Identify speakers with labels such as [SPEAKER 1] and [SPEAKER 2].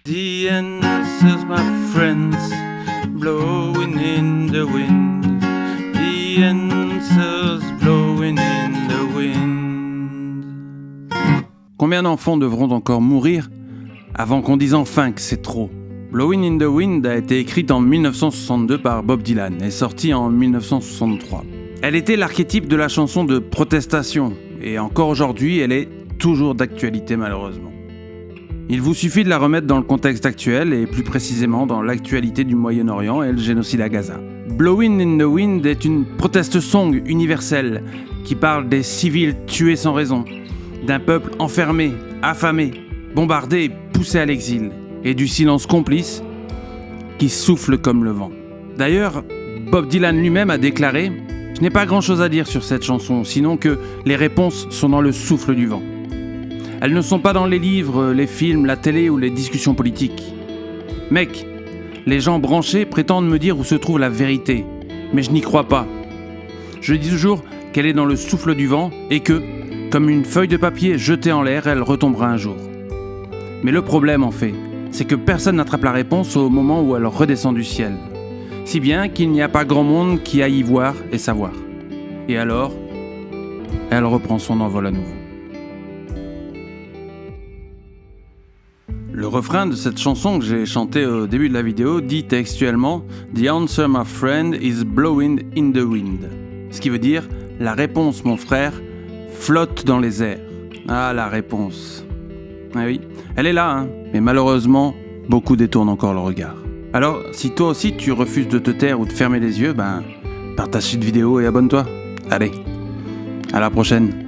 [SPEAKER 1] The answers, my friends, blowing in the wind. The answers blowing in the wind. Combien d'enfants devront encore mourir avant qu'on dise enfin que c'est trop? Blowing in the Wind a été écrite en 1962 par Bob Dylan et sortie en 1963. Elle était l'archétype de la chanson de protestation et encore aujourd'hui, elle est toujours d'actualité malheureusement. Il vous suffit de la remettre dans le contexte actuel et plus précisément dans l'actualité du Moyen-Orient et le génocide à Gaza. Blowing in the Wind est une protest song universelle qui parle des civils tués sans raison, d'un peuple enfermé, affamé, bombardé et poussé à l'exil, et du silence complice qui souffle comme le vent. D'ailleurs, Bob Dylan lui-même a déclaré « Je n'ai pas grand-chose à dire sur cette chanson, sinon que les réponses sont dans le souffle du vent. Elles ne sont pas dans les livres, les films, la télé ou les discussions politiques. Mec, les gens branchés prétendent me dire où se trouve la vérité, mais je n'y crois pas. Je dis toujours qu'elle est dans le souffle du vent et que, comme une feuille de papier jetée en l'air, elle retombera un jour. Mais le problème, en fait, c'est que personne n'attrape la réponse au moment où elle redescend du ciel. Si bien qu'il n'y a pas grand monde qui aille y voir et savoir. Et alors, elle reprend son envol à nouveau. Le refrain de cette chanson que j'ai chantée au début de la vidéo dit textuellement « The answer, my friend, is blowing in the wind ». Ce qui veut dire « La réponse, mon frère, flotte dans les airs ». Ah, la réponse. Ah oui, elle est là, hein. Mais malheureusement, beaucoup détournent encore le regard. Alors, si toi aussi tu refuses de te taire ou de fermer les yeux, partage cette vidéo et abonne-toi. Allez, à la prochaine.